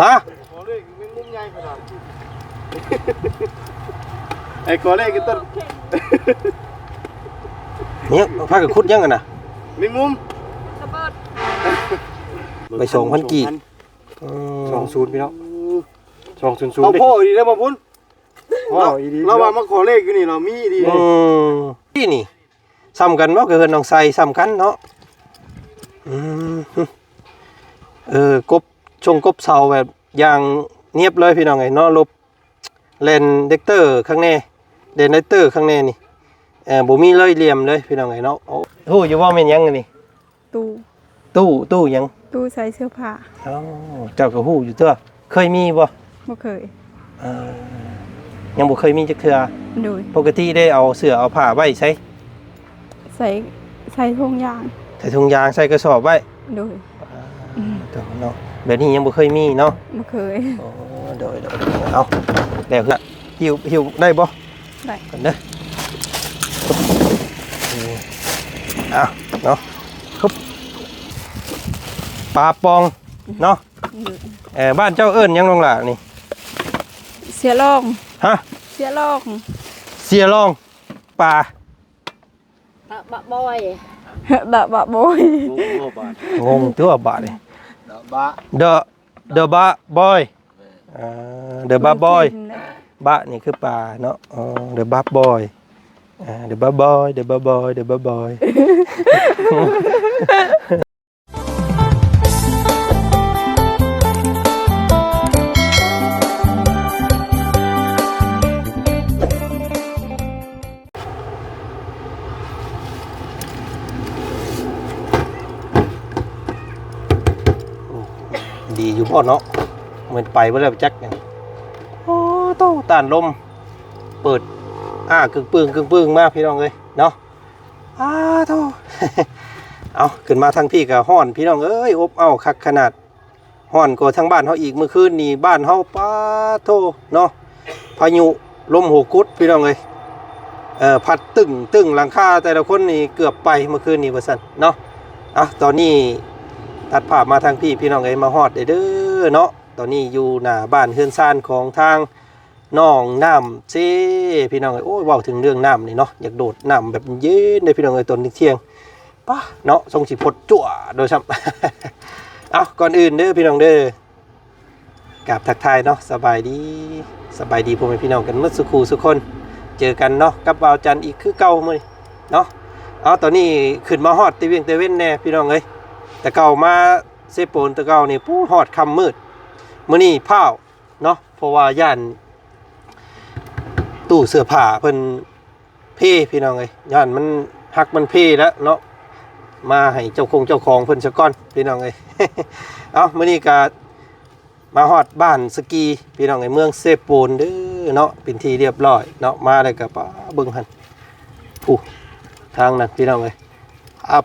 ฮะขอเลขแมงมุมใหญ่ขนาดไอ้ขอเลขกันต้นเนี่ยพากันขุดยังกันน่ะแมงมุมระเบิดไป2,000กีบ20พี่น้อง200เอาพ่อดีได้บ่พุ่นพ่ออีดีเราว่ามาขอเลขอยู่นี่เรามีดีนี่ซ้ำกันบ่คือเพิ่นน้องใส่ซ้ำกันเนาะกบกบเสาแบบอย่างเนียบเลยพี่น้องไงเนาะลบเลนเด็กเตอร์ข้างในเลนเด็กเตอร์ข้างในนี่บ่มีเลยเหลี่ยมเลยพี่น้องไงเนาะโอ้โหอยู่ว่าแม่นยังนี่ตู้ยังตู้ใส่เสื้อผ้าอ๋อเจ้าก็ฮู้อยู่ตัวเคยมีบ่เคยยังบ่เคยมีจักเทื่อโดยปกติได้เอาเสื้อเอาผ้าไว้ใส่ถุงยางใส่ถุงยางใส่กระสอบไว้โดยตัวเนาะแบบนี้ยังบ่เคยมีเนาะบ่เคยอ๋อโดยเอาแล้วคือหิวได้บ่ได้กันเด้อเนาะครับปลาปองเนาะบ้านเจ้าเอิ้นยังลงล่ะนี่เสียลองฮะเสียลองปลาบะบอยบอยงงตัวบะนี่เดอะบะบอยเดอะบะบอยบะนี่คือปลาเนาะเดอะบะบอยเดอะบะบอยดีอยู่พ่อเนาะเหมือนไปว่าแล้วจักกันโอ้โตต้านลมเปิดกึ่งปึ้งมากพี่น้องเลยเนาะโตเอาขึ้นมาทางพี่กับห้อนพี่น้องเอ้ยอบเอาคักขนาดห้อนกว่าทางบ้านเขาอีกเมื่อคืนนี่บ้านเขาป้าโตเนาะพายุลมโหกุดพี่น้องเลยพัดตึงหลังคาแต่ละคนนี่เกือบไปเมื่อคืนนี่ว่าซั่นเนาะตอนนี้ตัดภาพมาทางพี่น้องเอ้ยมาฮอดเด้อเนาะตอนนี้อยู่หน้าบ้านเฮือนซ่านของทางน้องน้ำเซ่พี่น้องเอ้ยโอ้ยเว้าถึงเรื่องน้ำนี่เนาะอยากโดดน้ำแบบเย็นเลยพี่น้องเอ้ยตอนเที่ยงป่ะเนาะทรงสิพดจั่วโดยซ้ำก่อนอื่นเด้อพี่น้องเด้อกราบทักทายเนาะสบายดีพ่อแม่พี่น้องกันเมื่อสักครู่สุกคนเจอกันเนาะกับบ่าวจันอีกคือเก่ามื้อนี้เนาะตอนนี้ขึ้นมาฮอดตะเว้นแน่พี่น้องเอ้ยแต่เก่ามาเซโปนแต่เก่านี่ปูฮอดค่ำมืดมื้อนี้พาวเนาะเพราะว่าย่านตู้เสื้อผ้าเพิ่นเพ่พี่น้องเอ้ยย่านมันหักมันเพ่แล้วเนาะมาให้เจ้าของเพิ่นซะก่อนพี่น้องเอ้ย มื้อนี้ก็มาฮอดบ้านสกีพี่น้องเอ้ยเมืองเซโปนเด้อเนาะเป็นที่เรียบร้อยเนาะมาได้ก็เบิ่งหั่นผู้ทางนั้นพี่น้องเอ้ย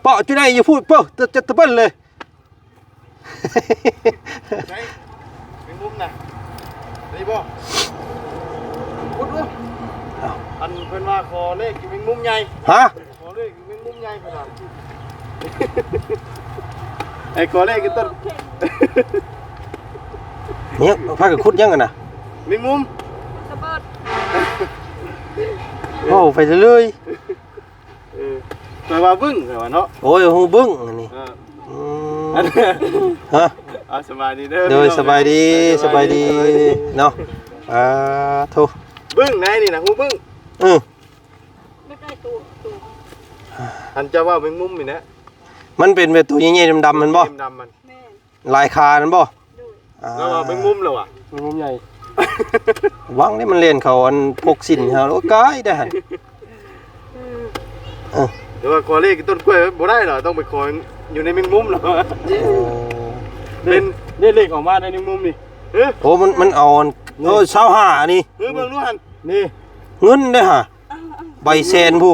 เปาะจุดไหนอย่าพูดเป้อจะตะเบิ้ลเลยเป็นมุมน่ะนี่บ่พุดบ่อันเพิ่นว่าขอเลขเป็นมุมใหญ่ฮะขอเลขเป็นมุมใหญ่ขนาดไอ้ขอเลขกันต้นเนี่ยพากันขุดยังกันน่ะมีมุมระเบิดโอ้ไปเลยแต่ว่าบึ้งแต่ว่าเนาะโอ้ยฮู้บึ้งนี่ฮะสบายดีเด้อโดยสบายดีเนาะโทบึ้งไหนนี่นะฮู้บึ้งไม่ได้ตู้อันจะว่าเป็นมุมนี่นะมันเป็นแบบตัวใหญ่ๆดำๆมันบ่ดำมันลายคามันบ่แล้วว่าเป็นมุมแล้วอ่ะเป็นมุมใหญ่วังนี่มันเล่นเขาอันพกสินเฮาโอ้กายได้หั่นเดี๋ยวว่าขอเลขต้นกล้วยบ่ได้หรอต้องไปขออยู่ในแมงมุมหรอเป็นเลขออกมาในแมงมุมนี่โอ้มันเอา25นี่เบิ่งดูหั่นนี่ เงินเด้อฮะใบแสนผู้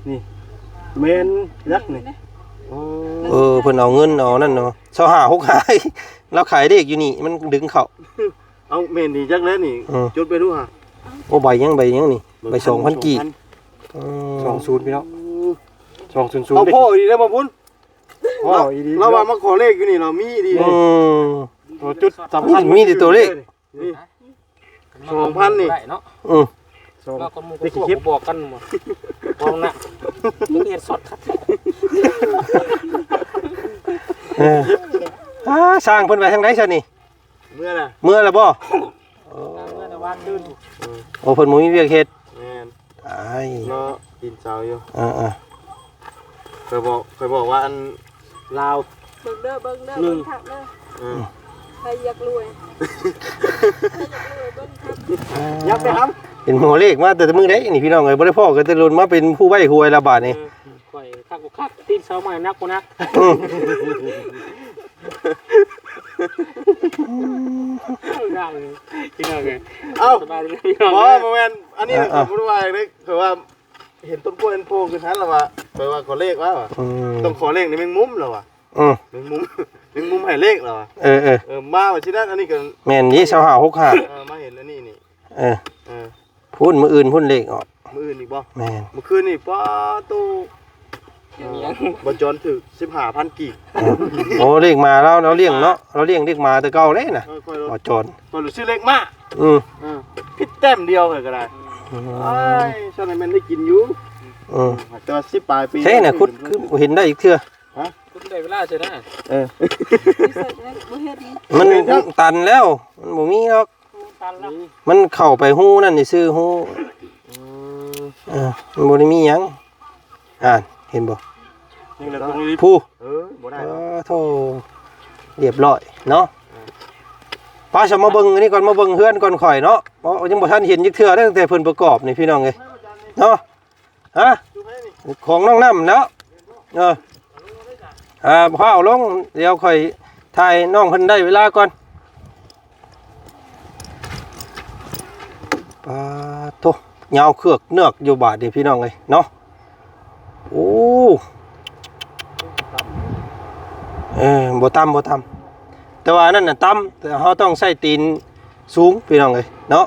นี่แม่นยักษ์นี่เพิ่นเอาเงินเอานั่นเนาะ25 65แล้วขายเลขอยู่นี่มันดึงเข้าเอาแม่นนี่จักแล้วนี่จดไปดูฮะโอ้ใบยังนี่ใบ2,000กีบ20พี่น้อง200เอาพ่อดีได้บ่พุ่นพ่ออีดีเราว่ามาขอเลขอยู่นี่เรามีดี ตัวจุดสำคัญ มีแต่ตัวเลข นี่ 2,000นี่ ได้เนาะ อืม เราคนหมู่ก็พวกบอกกันหมดมองน่ะมึงเห็นสดครับ เออสร้างเพิ่นไปทางไหนซะนี่ เมื่อน่ะ เมื่อแล้วบ่ เมื่อวานดื้อ โอ้เพิ่นบ่มีเวียกเฮ็ด แม่น อ้าย เนาะกินเช้าอยู่ อ่า เคยบอกว่าอัน ลาว เบิ่งเด้อเบิ่งเด้อเบิ่งทักเด้อ ใครอยากรวยใครอยากรวยเบิ่งทัก ยับไปครับ เป็นหมอเลขมาแต่มื้อใดนี่พี่น้องเอ้ยบ่ได้พ้อกันแต่รุ่นมาเป็นผู้ใบ้หวยละบาดนี่ ข่อยคักบ่คักตีนเช้ามานักบ่นัก อืม ได้เลยพี่น้องเอ้ย เอ้า สบายดีพี่น้อง บ่ เอ้ย บ่แม่นอันนี้คือบ่รู้ว่าเด้คือว่าเห็นต้นกล้วยอันโพขึ้นทันแล้วว่าแปลว่าขอเลขว่า อืม ต้องขอเลขในแมงมุมแล้วว่ะ อืม แมงมุม แมงมุมให้เลขแล้วว่ะ เออ มาว่าที่นั่นอันนี้ก็ แม่นยี่2565 มาเห็นแล้วนี่ เออ เออ พูดมื้ออื่นพูดเลขออก มื้ออื่นอีกบ่ แม่น เมื่อคืนนี่ป้าตู้ อย่างเงี้ย บ่จอนถึก 15,000 กีบ โอ้เลขมาแล้วเราเลี้ยงเนาะเราเลี้ยงเลขมาแต่เก่าเลยน่ะ ค่อยรถ บ่จน ค่อยรู้ชื่อเลขมา อืม ผิดแต้มเดียวเลยก็ได้อ้ายช่วงนั้นมันได้กินอยู่ อืม แต่ว่า10ปลายปี ใช่น่ะคุดคือเห็นได้อีกเทื่อ คุณได้เวลาใช่ไหม เออ ที่สุดแล้วบ่เฮ็ดนี่ มันตันแล้ว มันบ่มีหรอก ตันแล้ว มันเข้าไปฮู้นั่นนี่ซื้อฮู้มันบ่ได้มีหยังเห็นบ่ นี่แหละตรงนี้ ผู้ บ่ได้ โธ่เรียบร้อยเนาะป้าจะมาเบิ่งอันนี้ก่อนมาเบิ่งเฮือนก่อนข่อยเนาะเพราะยังบ่ทันเห็นจักเทื่อตั้งแต่เพิ่นประกอบนี่พี่น้องเอ้ยเนาะฮะของน้องน้ำเนาะพอเอาลงเดี๋ยวค่อยถ่ายน้องเพิ่นได้เวลาก่อนปาโธ่ยาวเครือกเนือกอยู่บาดนี่พี่น้องเอ้ยเนาะโอ้บ่ต่ำแต่ว่านั่นน่ะต่ำแต่เราต้องใส่ตีนสูงพี่น้องเอ้ยเนาะ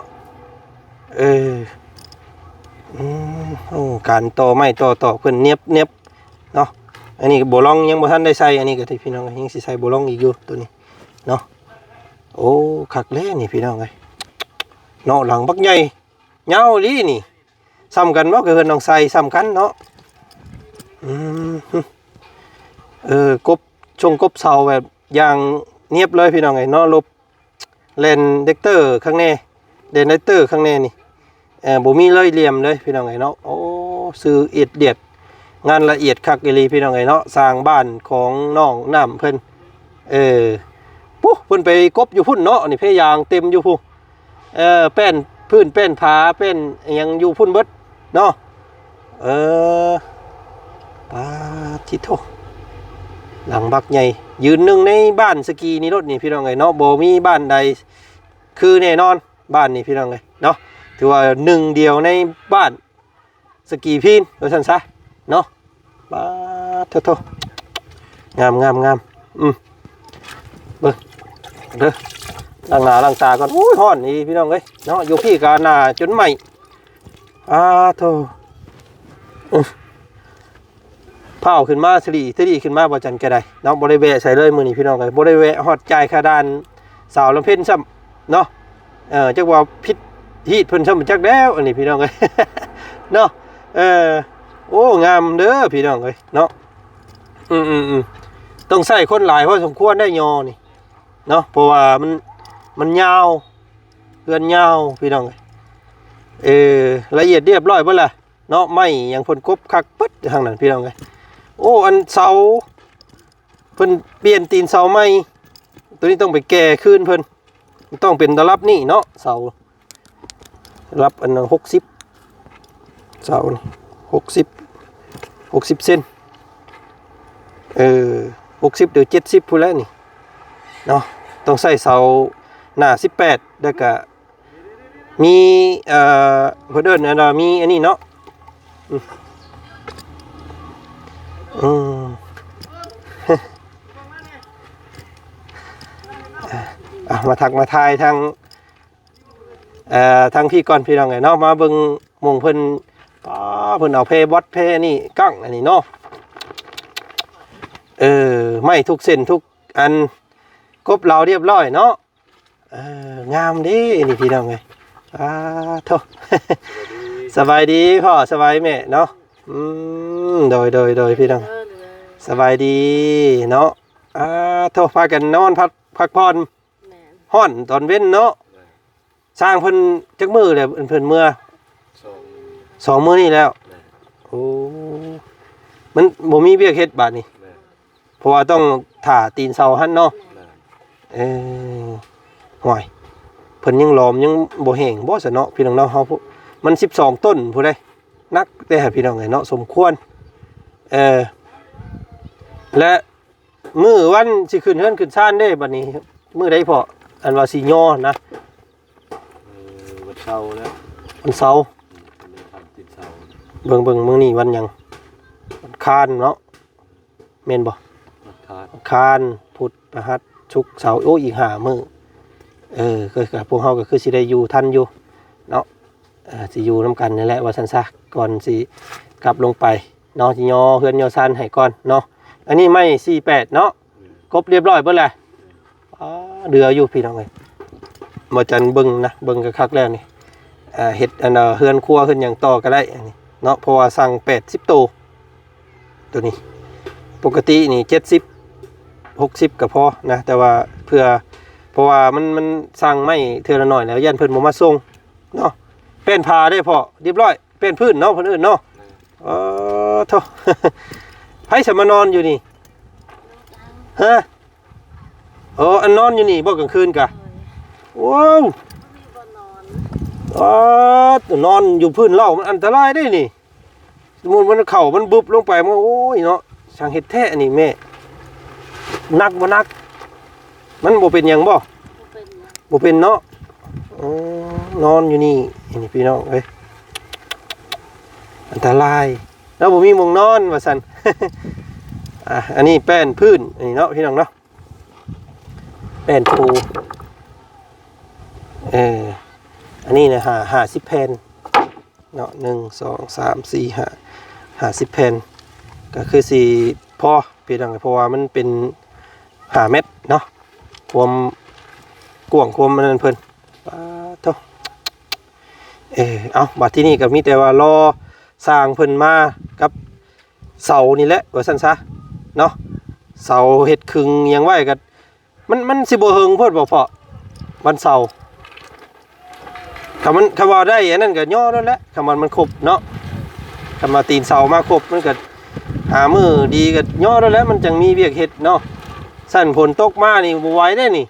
โอ้การต่อไม้ต่อเพิ่นเนียบเนาะอันนี้บ่ลองยังบ่ทันได้ใส่อันนี้ก็ที่พี่น้องเอ้ยยังสิใส่บ่ลองอีกอยู่ตัวนี้เนาะโอ้คักแลนี่พี่น้องเอ้ยเนาะหลังบักใหญ่ยาวอีหลีนี่ซ้ำกันบ่ก็เพิ่นต้องใส่ซ้ำกันเนาะกบเสาแบบอย่างเนียบเลยพี่น้องไงเนาะลบเลนเด็กเตอร์ข้างในเดนเด็กเตอร์ข้างในนี่บ่มีเลยเหลี่ยมเลยพี่น้องไงเนาะโอ้ซื้อเอียดเดียดงานละเอียดคักอีหลีพี่น้องไงเนาะสร้างบ้านของน้องน้ำเพิ่นปุ๊เพิ่นไปกบอยู่พุ่นเนาะนี่พยายางเต็มอยู่พุ่นแป้นพื้นแป้นผาแป้นหยังอยู่พุ่นเบิดเนาะปาทิโทหลังบักใหญ่ยืนหนึ่งในบ้านสกีนี่รถนี่พี่น้องไงเนาะโบมีบ้านใดคือแน่นอนบ้านนี่พี่น้องไงเนาะถือว่าหนึ่งเดียวในบ้านสกีพีนโดยสั้นซะเนาะปาทิโทงามเบิ่งเด้อล้างหน้าล้างตาก่อนโอ้ยฮ้อนนี่พี่น้องเอ้ยเนาะอยู่พี่กาหน้าจนใหม่โธ่เผาขึ้นมาสลีขึ้นมาบ่จันก็ได้เนาะบ่ได้แวะใส่เลยมื้อนี้พี่น้องเอ้ยบ่ได้แวะฮอดจ่ายค่าด้านสาวลำเพ็ญซ้ำเนาะจักว่าพิษฮีดเพิ่นซ้ำจักแล้วอันนี้พี่น้องเอ้ย เนาะโอ้งามเด้อพี่น้องเอ้ยเนาะต้องใส่คนหลายพอสมควรได้ยอนี่เนาะเพราะว่ามันยาวเฮือนยาวพี่น้องเอ้ยละเอียดเรียบร้อยเบิดล่ะเนาะไม้หยังเพิ่นกบคักปึ๊ดทางนั้นพี่น้องเอ้ยโอ้อันเสาเพิ่นเปลี่ยนตีนเสาใหม่ตัวนี้ต้องไปแก้คืนเพิ่นต้องเป็นตะรับนี่เนาะเสารับอันนั้น60เสานี่60เซน60หรือ70พู้นแล้วนี่เนาะต้องใส่เสาหน้า18แล้วก็มีเพิ่นเอิ้นอันว่ามีอันนี้เนาะมาทักมาทายทางพี่ก่อนพี่น้องไงเนาะมาเบิ่งหม่องเพิ่นเพิ่นเอาเพบอสเพนี่กั้งอันนี้เนาะไม่ทุกเส้นทุกอัน กบเราเรียบร้อยเนาะงามเดินี่พี่น้องเอ้ยโท สบายดีพ่อสบายแม่เนาะโดยพี่น้องสบายดีเนาะโทพากันนอนพักผ่อนฮ้อนตอนเว้นเนาะสร้างเพิ่นจักมื้อเลยเพิ่นเมื่อ2 มื้อนี่แล้วโอ้มันบ่มีเวียกเฮ็ดบาดนี้เพราะว่าต้องถ่าตีนเสาหั่นเนาะห่วยเพิ่นยังหลอมยังบ่แห้งบ่ซะเนาะพี่น้องเนาะเฮามัน12ต้นผู้ใดนักแต่พี่น้องเอ้ยเนาะสมควรและมื้อวันสิขึ้นเฮือนขึ้นศาลเด้บัดนี้มื้อใดพออันว่าสิย่อนะวันเสาร์แล้ว วันเสาร์เบิ่งมื้อนี้วันหยังวันคานเนาะแม่นบ่วันคานพุธพฤหัสศุกร์เสาร์โอ้อีก5มื้อก็พวกเฮาก็คือสิได้อยู่ทันอยู่เนาะสิอยู่นํกันนี่แหละว่าซั่นซะก่อนสิกลับลงไปเนาะสิย่อเฮือนย่อซานให้ก่อนเนาะอันนี้ไม้48เนาะครบเรียบร้อยเบิดแล้วเดืออยู่พี่น้องเอ้ยบ่จันเบิ่งนะเบิ่งคักๆแล้วนี่เฮ็ดอันเฮือนครัวเฮือนหยังต่อก็ได้อันนี้เนาะเพราะว่าสั่ง80ตัวนี้ปกตินี่70 60ก็พอนะแต่ว่าเพราะว่ามันสั่งไม่เทื่อละหน่อยแล้วยันเพิ่นบ่มาส่งเนาะเป็นผ้าได้พอเรียบร้อยเป็นพื้นเนาะเพิ่นเอิ้นเนาะโธ่ ไผสิมานอนอยู่นี่ฮะอันนอนอยู่นี่บ่กลางคืนกะว้าวนอนอยู่พื้นเล่ามันอันตรายได้นี่สมมุติมันเข้ามันบึบลงไปมันโอ้ยเนาะช่างเฮ็ดแท้นี่แม่นักบ่นักมันบ่เป็นหยังบ่เป็นเนาะนอนอยู่นี่นี่พี่น้องเอ้ยอันตรายแล้วบ่มีหม้องนอนว่าซั่น อันนี้แป้นพื้นนี่เนาะพี่น้องเนาะแป้นปูอันนี้นะ50แผ่นเนาะ1 2 3 4 5 50แผ่นก็คือสิพอพี่น้องเพราะว่ามันเป็น5 เมตรเนาะความกว้างความมันเพิ่นโธ่เอาบัดที่นี่ก็มีแต่ว่ารอสร้างเพิ่นมากับเสานี่แหละว่าซั่นซะเนาะเสาเฮ็ดครึ่งยังไว้ก็มันสิบ่เฮิงโพดบ่พอวันเสาร์คำว่าได้อันนั้นก็ย่อแล้วแหละคำว่ามันครบเนาะคำว่าตีนเสามาครบมันก็หามื้อดีก็ย่อแล้วแหละมันจังมีเวียกเฮ็ดเนาะสั่นฝนตกมานี่บ่ไหวได้นี่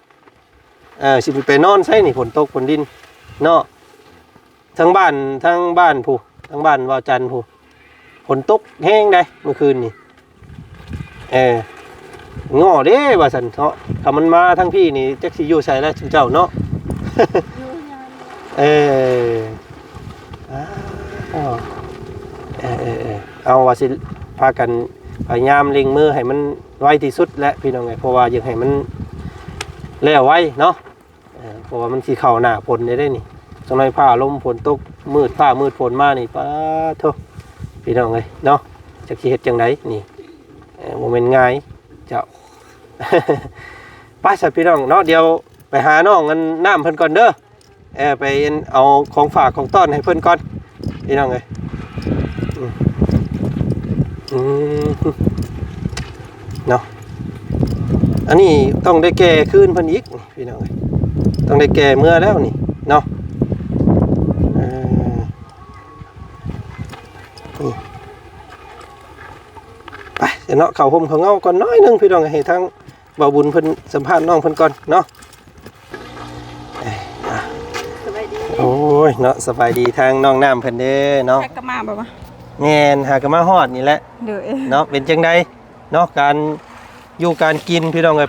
สิไปนอนใส่นี่ฝนตกฝนดินเนาะทั้งบ้านผู้ทั้งบ้านวาจันผู้ฝนตกแห้งได้เมื่อคืนนี่ง้อเด้ว่าซั่นเนาะถ้ามันมาทั้งพี่นี่จักสิอยู่ไสแล้วเจ้าเนาะ เอาว่าสิพากันพยายามเล็งมือให้มันไวที่สุดและพี่น้องไงเพราะว่าอยากให้มันแล้วไวเนาะเพราะว่ามันสิเข้าหน้าฝนได้นี่จังได๋ฟ้าลมฝนตกมืดฟ้ามืดฝนมานี่ปะโธ่พี่น้องเอ้ยเนาะจักสิเฮ็ดจังได๋นี่บ่แม่นง่ายเจ้า ไปซะพี่น้องเนาะเดี๋ยวไปหาน้องกันน้ำเพิ่นก่อนเด้อไปเอาของฝากของต้อนให้เพิ่นก่อนพี่น้องเอ้ยเนาะอันนี้ต้องได้แก่คืนเพิ่นอีกพี่น้องเอ้ยต้องได้แก่เมื่อแล้วนี่เนาะไปเดี๋ยวเนาะเข้าห่มเข้าเงาก่อนน้อยนึงพี่น้องให้ทั้งบ่าวบุญเพิ่นสัมภาษณ์น้องเพิ่นก่อนเนาะโอ้ยเนาะสบายดีทางน้องน้ำเพิ่นเด้เนาะก็มาบ่วะแม่นหาก็มาฮอดนี่แหละเนาะเป็นจังไดเนาะการอยู่การกินพี่น้องเอ้ย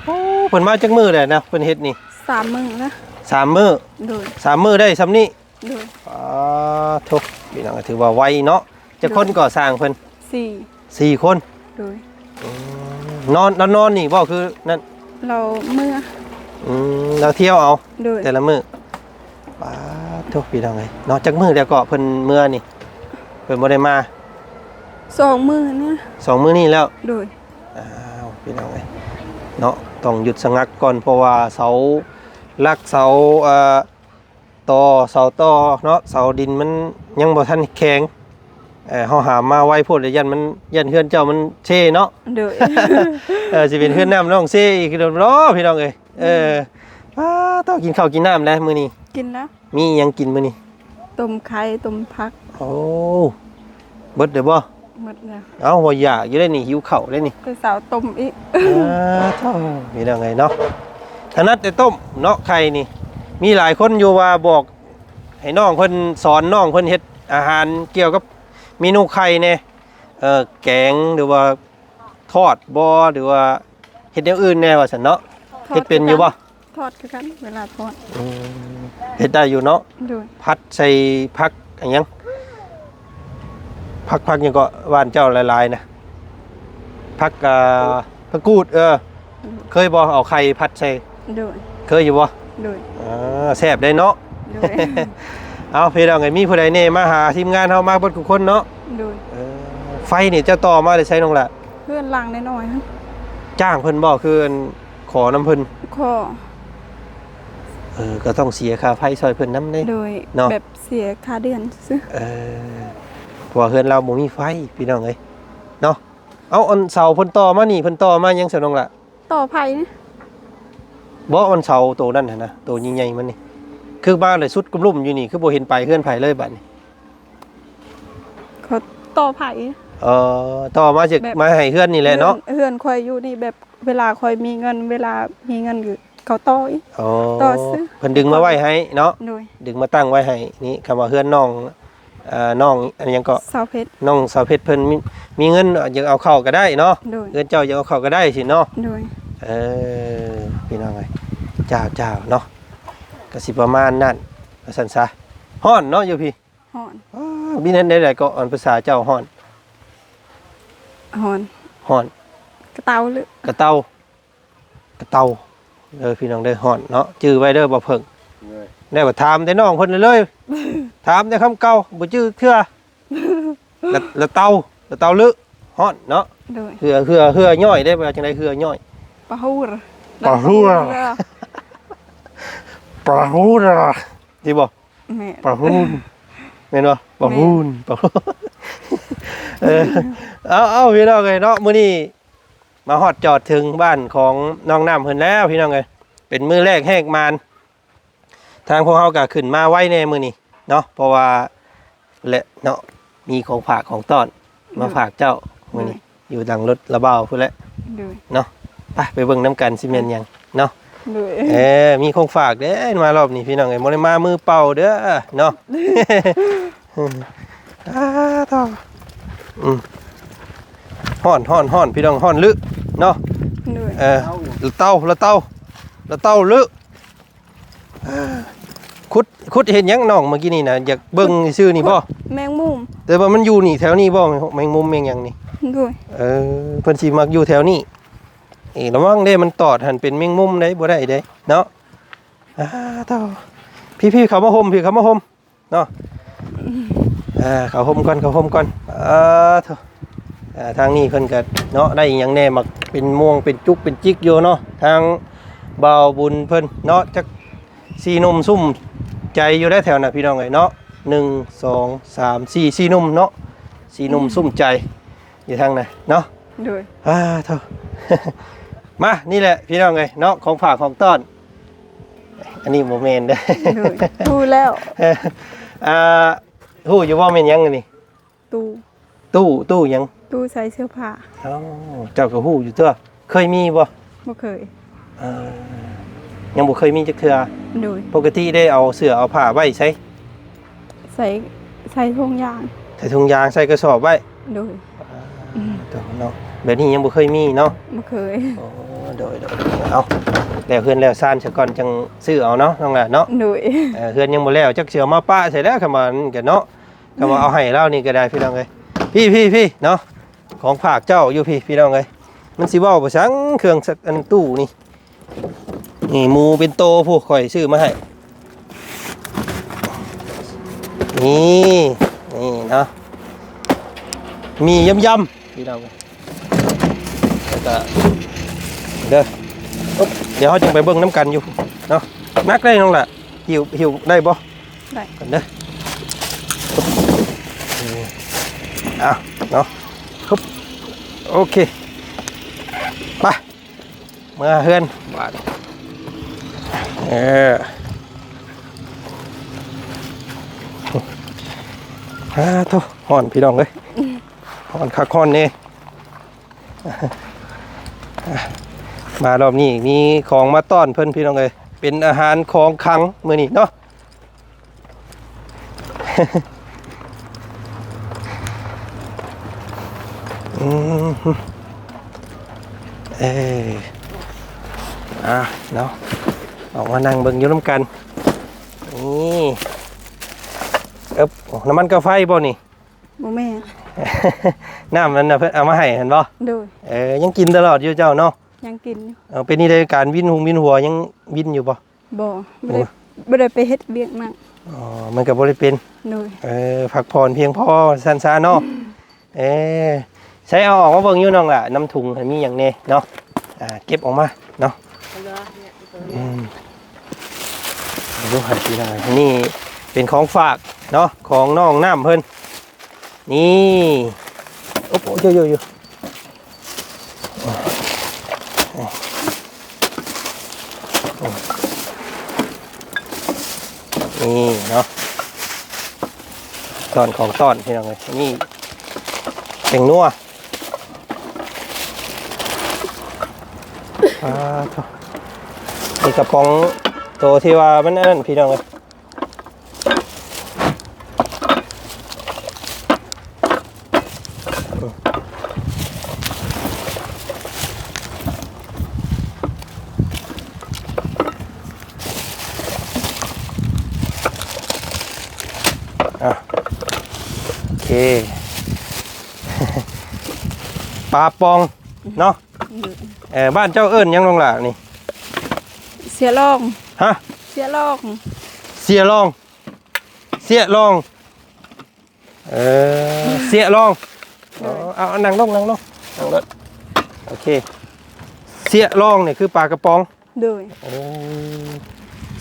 เพิ่นมาจักมื้อแหละนะเพิ่นเฮ็ดนี่3 มื้อนะ3 มื้อโดย3 มื้อได้ซำนี้โดยทุกพี่น้องก็ถือว่าไวเนาะจักคนก่อสร้างเพิ่น4คนโดยนอนนี่บ่คือนั่นเรามื้อเราเที่ยวเอาแต่ละมื้อทุกพี่น้องเอ้ยเนาะจักมื้อแล้วก็เพิ่นเมื่อนี่เพิ่นบ่ได้มา2 มื้อเนี่ย2 มื้อนี่แล้วโดยพี่น้องเอ้ยเนาะ ต้องหยุดชะงักก่อนเพราะว่าเสาลักเสาต่อเสาต่อเนาะเสาดินมันยังบ่ทันแข็งเฮาหามาไว้โพดเลยยันมันยันเฮือนเจ้ามันเช่เนาะ โดย สิเป็นเฮือนน้ำน้องเช่อีกเด้อพี่น้องเอ้ยต้องกินข้าวกินน้ำแล้วมื้อนี้ กินแล้ว มีหยังกินมื้อนี้ ต้มไข่ต้มผัก โอ้เบิดเด้อบ่ หมดแล้ว เอ้าบ่อยากอยู่ได้นี่หิวข้าวได้นี่ แต่สาวต้มอีก ท่อมีได้ไงเนาะถนัดแต่ต้มเนาะไข่นี่มีหลายคนอยู่ว่าบอกให้น้องเพิ่นสอนน้องเพิ่นเฮ็ดอาหารเกี่ยวกับเมนูไข่เนี่ยแกงหรือว่าทอดบ่หรือว่าเฮ็ดอย่างอื่นแน่ว่าซั่นเนาะเฮ็ดเป็นอยู่บ่ ทอดคือกันเวลาทอด เฮ็ดได้อยู่เนาะ โดย ผัดใส่ผักอันหยังผักหยังก็ว่านเจ้าหลายๆนะผักผักกูดเคยบ่เอาไข่ผัดใส่ โดย เคยอยู่บ่ โดย แซ่บได้เนาะ โดย เอาพี่น้องไงมีผู้ใดเน่มาหาทีมงานเฮามาเบิดทุกคนเนาะ โดย ไฟนี่เจ้าต่อมาได้ใช้น้องละ เพื่อนลังน้อยๆฮะ จ้างเพิ่นบ่คืออันขอน้ำเพิ่น ข้อ ก็ต้องเสียค่าไฟซอยเพิ่นนำเด้ โดย เนาะ แบบเสียค่าเดือนซื้อ เพราะว่าเฮือนเราบ่มีไฟพี่น้องเอ้ยเนาะเอาอันเสาเพิ่นต่อมานี่เพิ่นต่อมายังซะน้องละ ต่อไผ่นะ บ่อันเสาโตนั่นน่ะนะโตใหญ่ๆมันนี่คือบ้านเลยสุดกุมลุ่มอยู่นี่คือบ่เห็นไปเฮือนไผเลยบัดนี้ เขาต่อไผ่ ต่อมาจากมาให้เฮือนนี่แหละเนาะ เฮือนคอยอยู่นี่แบบเวลาคอยมีเงินเวลามีเงินคือเขาต่ออีก อ๋อ ต่อซื้อ เพิ่นดึงมาไว้ให้เนาะ โดย ดึงมาตั้งไว้ให้นี่คำว่าเฮือนน้องน้องอันยังก็ สาวเพชร น้องสาวเพชรเพิ่นมีเงินอยากเอาเข้าก็ได้เนาะ โดย เงินเจ้าอยากเอาเข้าก็ได้สิเนาะ โดย พี่น้องเอ้ยเจ้าเนาะก็สิประมาณนั้นว่าซั่นซะฮ้อนเนาะอยู่พี่ หอน มีนั้นได้ก็อ่อนภาษาเจ้าฮ้อน หอน ฮ้อน กระเตาหรือก ระเตาพี่น้องเด้อฮ้อนเนาะจื้อไว้เด้อบ่เพิ่งได้บ่ถามแต่น้องเพิ่นเลย ถามแต่คำเก่าบ่จื้อเทื่อละเตาลึฮ้อนเนาะ โดย เหือย่อยได้บ่จังได๋เหือย่อย ปะฮูร ปะฮูร ปลาฮูนที่บ่ แม่ ปลาฮูนแม่นบ่ปลาฮูนเอาพี่น้องเอ้ยเนาะมื้อนี้มาฮอดจอดถึงบ้านของน้องน้ำเพิ่นแล้วพี่น้องเอ้ยเป็นมื้อแรกแหกมานทางพวกเฮาก็ขึ้นมาไว้ในมื้อนี้เนาะเพราะว่าและเนาะมีของฝากของต้อนมาฝากเจ้ามื้อนี้อยู่ดังรถระเบ้าพุ่นแหละ โดย เนาะไปเบิ่งน้ำกันสิแม่นหยังเนาะ โดย มีของฝากเด้มารอบนี้พี่น้องเอ้ยบ่ได้มามือเปล่าเด้อเนาะต่อฮ้อนพี่น้องฮ้อนลึเนาะ โดย ละเต้าลึขุดเห็นหยังน้องเมื่อกี้นี่นะอยากเบิ่งซื่อนี่บ่ แมงมุม แต่ว่ามันอยู่นี่แถวนี้บ่แมงมุมแมงหยังนี่ โดย เพิ่นสิมักอยู่แถวนี้ระวังเด้มันตอดหันเป็นแมงมุมได้บ่ได้เด้เนาะต่อพี่เขามาห่มเนาะเขาห่มก่อนเถอะทางนี้เพิ่นก็เนาะได้อีหยังแน่มักเป็นม่วงเป็นจุกเป็นจิกอยู่เนาะทางบ่าวบุญเพิ่นเนาะจัก4หนุ่มซุ่มใจอยู่ได้แถวน่ะพี่น้องเอ้ยเนาะ1 2 3 4หนุ่มเนาะ4หนุ่มซุ่มใจอยู่ทางน่ะเนาะ โดย เถอะ มานี่แหละพี่น้องเอ้ยเนาะของฝากของต้อนอันนี้โมเมนเด้อ โดยดูแล้ว ฮู้อยู่ว่าแม่นหยังอันนี่ ตู้หยัง ตู้ใส่เสื้อผ้า เจ้าก็ฮู้อยู่เด้อเคยมีบ่ บ่เคย ยังบ่เคยมีจักเทื่อ โดย ปกติได้เอาเสื้อเอาผ้าไว้ใส่ ใส่ถุงยาง ใส่ถุงยางใส่กระสอบไว้ โดย เนาะแบบนี้ยังบ่เคยมีเนาะ บ่เคย โดยเอาแล้วเฮือนแล้วซ่านซะก่อนจังซื้อเอาเนาะน้องล่ะเนาะ โดย เฮือนยังบ่แล้วจักเสือมาป้าใส่แล้วคำว่านั่นก็เนาะคำว่าเอาให้เรานี่ก็ได้พี่น้องเอ้ยพี่เนาะของฝากเจ้าอยู่พี่น้องเอ้ยมันสิเว้าบ่ซังเครื่องสักอันตู้นี่หมูเป็นโตผู้ข่อยซื้อมาให้นี่เนาะมียำพี่น้องเอ้ยแล้วก็เด้อ อุ๊บเดี๋ยวเขาจึงไปเบิ่งน้ำกันอยู่เนาะนักได้น้องล่ะหิวได้บ่ ได้ กันเด้ออ่ะเนาะฮึบโอเคไปเมื่อเฮือนบาดโธ่ห่อนพี่น้องเลยห่อนคักห่อนนี่มารอบนี้มีของมาต้อนเพิ่นพี่น้องเลยเป็นอาหารของคลังมื้อนี้เนาะ เนาะออกมานั่งเบิ่งอยู่น้ำกันนี่น้ำมันกาไฟบ่นี่ บ่แม่ น้ำมันน่ะเพิ่นเอามาให้เห็นบ่ โดย ยังกินตลอดอยู่เจ้าเนาะ ยังกินอยู่ เป็นนี่ได้การวินหัวยังวินอยู่บ่ บ่บ่ได้ไปเฮ็ดเวียกนั่ง มันก็บ่ได้เป็น โดย พักผ่อนเพียงพอสั้นๆเนาะใช้เอาออกมาเบิ่งอยู่น้องล่ะน้ำถุงมีหยังแน่เนาะเก็บออกมาเนาะดูให้พี่น้องนี่เป็นของฝากเนาะของน้องน้ำเพิ่นนี่โอ้โหเยอะนี่เนาะตอนของต้อนพี่น้องเลยนี่เป็นนัวนี่กระป๋องโตที่ว่ามันนั่นพี่น้องเลยโอเค ปลาปองเนาะบ้านเจ้าเอิ้นยังลงล่ะนี่ เสียลอง ฮะ เสียลอง เสียลองเสียลองเสียลองเอานั่งลงนั่งรถโอเคเสียลองเนี่ยคือปลากระป๋อง โดย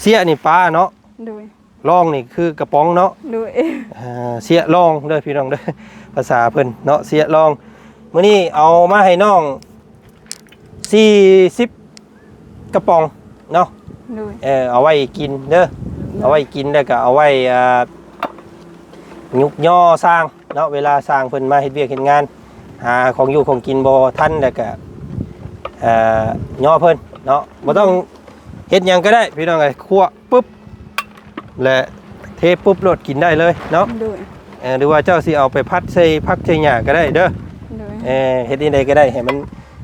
เสียนี่ปลาเนาะ โดย ลองนี่คือกระป๋องเนาะ โดย เสียลองเด้อพี่น้องเด้อภาษาเพิ่นเนาะเสียลองมื้อนี้เอามาให้น้อง40กระป๋องเนาะ โดย เอาไว้กินเด้อเอาไว้กินแล้วก็เอาไว้ยุกย่อสร้างเนาะเวลาสร้างเพิ่นมาเฮ็ดเวียกเฮ็ดงานหาของอยู่ของกินบ่ทันแล้วก็ย่อเพิ่นเนาะบ่ต้องเฮ็ดหยังก็ได้พี่น้องเอ้ยคั่วปุ๊บและเทปุ๊บโลดกินได้เลยเนาะ โดย หรือว่าเจ้าสิเอาไปพัดใส่ผักใส่หญ้าก็ได้เด้อ โดย เฮ็ดได้ก็ได้ให้มัน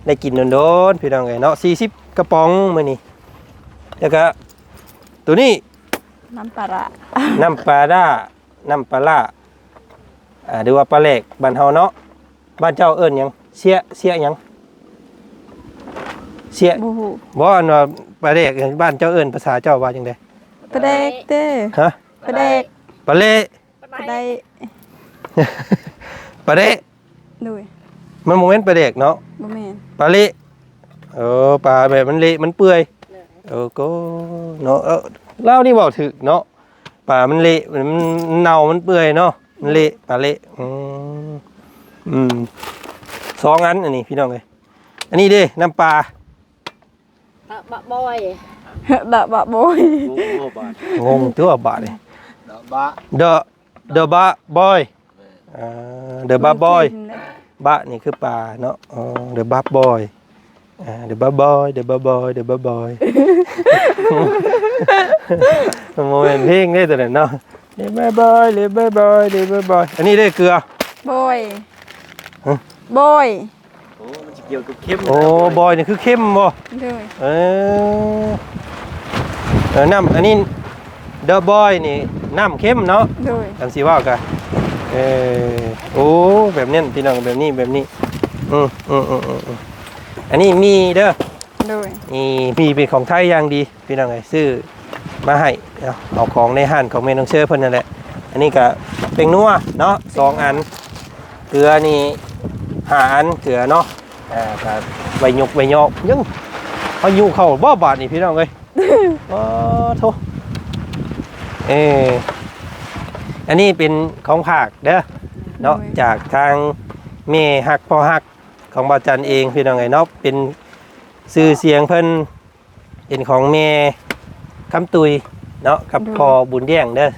ได้กินโดนๆพี่น้องเอ้ยเนาะ40กระป๋องมื้อนี้แล้วก็ตัวนี้ น้ำปลาร้า น้ำปลาร่าน้ำปลาล่าหรือว่าปลาแหลกบ้านเฮาเนาะบ้านเจ้าเอิ้นหยังเสียหยังเสีย บ่ฮู้ บ่อันว่าปลาแหลกบ้านเจ้าเอิ้นภาษาเจ้าว่าจังได๋ ปลาแดกเด้ ฮะ ปลาแดก ปลาเละ ปลาได้ ปลาเละ โดย มันบ่แม่นปลาแหลกเนาะ บ่แม่น ปลาเละปลาแบบมันเละมันเปื่อยก็เนาะเล่านี่เว้าถึกเนาะปลามันเละมันเน่ามันเปื่อยเนาะมันเละปลาเละสองอันอันนี้พี่น้องเอ้ยอันนี้เด้น้ำปลา บะบอย ดะบะโบย งงตัวบาทเลย บะ เดอะบะบอยเดอะบะบอยบะนี่คือปลาเนาะเดอะบะบอยเดอะบะบอยเดอะบะบอยเดอะบะบอยโมเมนต์เพลงได้ตัวนั้นเนาะเดอะบะบอยเดอะบะบอยเดอะบะบอยอันนี้ได้เกลือ โบยโบย โอ้มันจะเกี่ยวกับเข้ม โอ้บอยนี่คือเข้มบ่ โดย น้ำอันนี้เดอะบอยนี่น้ำเข้มเนาะ โดย ทำสีว่ากันโอ้แบบนี้พี่น้องแบบนี้อันนี้มีเด้อ โดย นี่มีเป็นของไทยอย่างดีพี่น้องไงซื้อมาให้เอาของในห้างของเมนองเชื่อเพิ่นนั่นแหละอันนี้ก็เป็นนัวเนาะ2 อันเกลือนี่5 อันเกลือเนาะก็ใบหยกยัง พายุเข้าบ่บาดนี่พี่น้องเอ้ย อ๋อโธ่อันนี้เป็นของภาคเด้อเนาะจากทางแม่ฮักพ่อฮักของบ่าวจันเองพี่น้องเอ้ยเนาะเป็นชื่อเสียงเพิ่นเป็นของแม่คำตุยเนาะกับพ่อบุญเลี้ยงเด้อ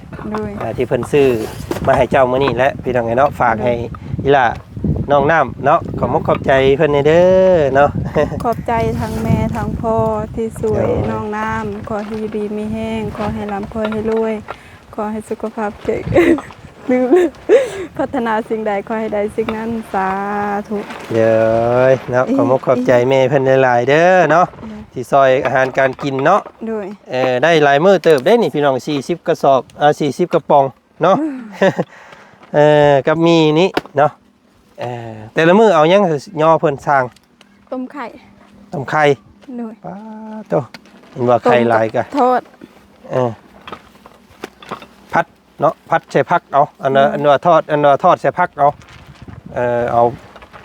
โดย ที่เพิ่นซื้อมาให้เจ้ามื้อนี้และพี่น้องเอ้ยเนาะฝากให้อีหล่าน้องน้ำเนาะขอบมุกขอบใจเพิ่นเด้อเนาะ ขอบใจทั้งแม่ทั้งพ่อที่สวยน้องน้ำขอให้อยู่ดีมีแห้งขอให้ร่ำขอให้รวยขอให้สุขภาพแข็ง พัฒนาสิ่งใดขอให้ได้สิ่งนั้นสาธุ เด้อเนาะขอบมุกขอบใจแม่เพิ่นหลายๆเด้อเนาะที่ซอยอาหารการกินเนาะ โดย ได้หลายมื้อเติบได้นี่พี่น้อง40กระสอบ40กระป๋องเนาะ กับมีนี้เนาะแต่ละมื้อเอายังย่อเพิ่นสร้าง ต้มไข่ ต้มไข่ โดย ป้าโตเห็นว่าไข่หลายกะ ทอด พัดเนาะพัดใส่พักเอาอันว่าทอดอันว่าทอดใส่พักเอาเอา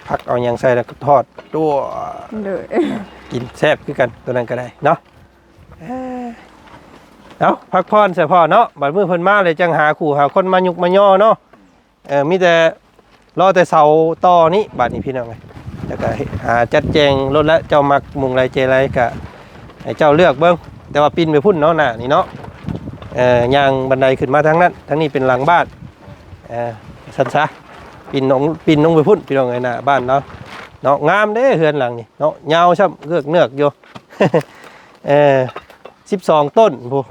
พักเอาหยังใส่แล้วก็ทอดตัว โดย กินแซ่บคือกันตัวนั้นก็ได้เนาะเอาพักพรใส่พ่อเนาะบัดมื้อเพิ่นมาเลยจังหาคู่หาคนมายุกมาย่อเนาะมีแต่รอแต่เสาต่อนี้บัดนี้พี่น้องเอ้ยแล้วก็หาจัดแจงรถแล้วเจ้ามักมุงไรเจไรก็ให้เจ้าเลือกเบิ่งแต่ว่าปีนไปพุ่นเนาะน่ะนี่เนาะย่างบันไดขึ้นมาทางนั้นทางนี้เป็นหลังบ้านสันซะปีนลงไปพุ่นพี่น้องไงน่ะบ้านเนาะงามเด้เฮือนหลังนี่เนาะยาวช่ำเงือกเนือกอยู่ 12 ต้นผู้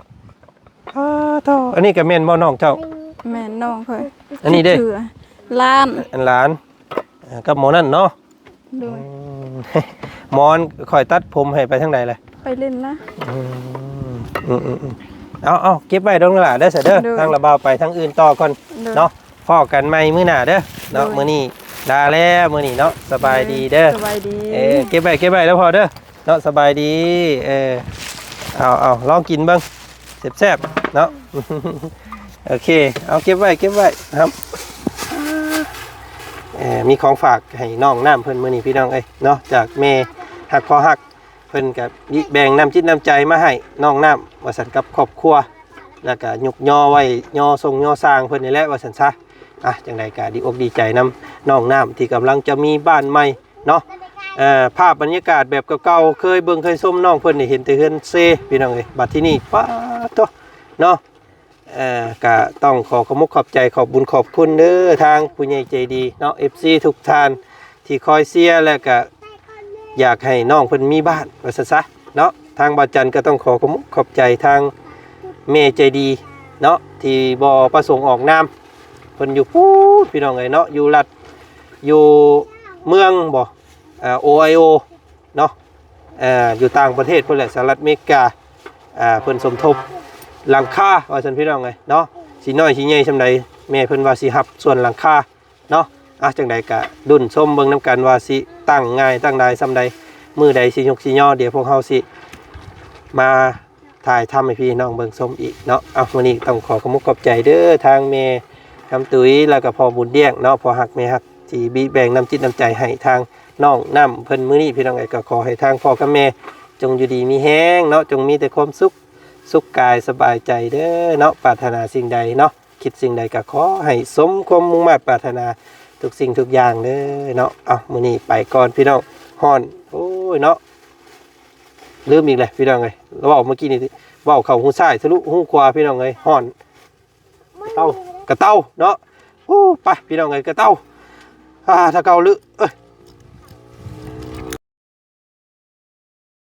อันนี้ก็แม่นบ่น้องเจ้า แม่น้องค่อย อันนี้เด้ ถือล้าน อันหลานกับหมอนั่นเนาะ โดย หมอนคอยตัดผมให้ไปทางใดเลย ไปเล่นนะ เอาเก็บไว้ตรงนั้นล่ะได้อเสยเด้อทางระบาวไปทางอื่นต่อก่อน โดย เนาะพ่อกันใหม่มื้อหน้าเด้อเนาะ โดย มื้อนี้ลาแล้วมื้อนี้เนาะสบายดีเด้อ สบายดี เก็บไว้แล้วพอเด้อเนาะสบายดีเอาลองกินเบิ่งแซ่บๆเนาะ โอเคเอาเก็บไว้ครับมีของฝากให้น้องน้ำเพิ่นมื้อนี้พี่น้องเอ้ยเนาะจากแม่ฮักพอฮักเพิ่นก็แบ่งน้ำจิตน้ำใจมาให้น้องน้ำว่าซั่นกับครอบครัวแล้วก็ยกย่อไว้ย่อทรงย่อสร้างเพิ่นนี่แหละว่าซั่นซะจังใดก็ดีอกดีใจนํน้องน้ำที่กำลังจะมีบ้านใหม่เนาะภาพบรรยากาศแบบเก่าๆเคยเบิ่งเคยชมน้องเพิ่นนี่เห็นแต่เฮือนเซพี่น้องเอ้ยบัดที่นี่ป๊าโตเนาะก็ต้องขอบคุณขอบใจขอบบุญขอบคุณเด้อทางผู้ใหญ่ใจดีเนาะ FC ทุกท่านที่คอยเชียร์และก็อยากให้น้องเพิ่นมีบ้านว่าซั่นซะเนาะทางบ่าวจันก็ต้องขอบคุณขอบใจทางแม่ใจดีเนาะที่บ่ประสงค์ออกนามเพิ่นอยู่พูดพี่น้องเอ้ยเนาะอยู่รัฐอยู่เมืองบ่โอไอโอเนาะอยู่ต่างประเทศพุ่นแหละสหรัฐอเมริกาเพิ่นสมทบหลังคาว่าซั่นพี่น้องเอ้ยเนาะสิน้อยสิใหญ่ซำใดแม่เพิ่นว่าสิรับส่วนหลังคาเนาะจังใดก็ดุนส้มเบิ่งนํกันว่าสิตั้งง่ายตั้งได้ซำใดมื้อใดสิยกสิย่อเดี๋ยวพวกเฮาสิมาถ่ายทำให้พี่น้องเบิ่งส้มอีกเนาะมื้อนี้ต้องขอขอบใจเด้อทางแม่คำตุ้ยแล้วก็พ่อบุญเลี้ยงเนาะพ่อฮักแม่ฮักที่แบ่งน้ำจิตน้ำใจให้ทางน้องน้ำเพิ่นมื้อนี้พี่น้องเอ้ยก็ขอให้ทางพ่อกับแม่จงอยู่ดีมีแฮงเนาะจงมีแต่ความสุขกายสบายใจเด้อเนาะปรารถนาสิ่งใดเนาะคิดสิ่งใดก็ขอให้สมความมุ่งมั่นปรารถนาทุกสิ่งทุกอย่างเด้อเนาะมื้อนี้ไปก่อนพี่น้องฮ้อนโอ้ยเนาะลืมอีกเลยพี่น้องเอ้ยเราเว้าเมื่อกี้นี่เว้าเข้าหูซ้ายทะลุหูขวาพี่น้องเอ้ยฮ้อนกระเต้าเนาะโอ้ไปพี่น้องเอ้ยกระเต้าถ้าเกาลึเอ้ย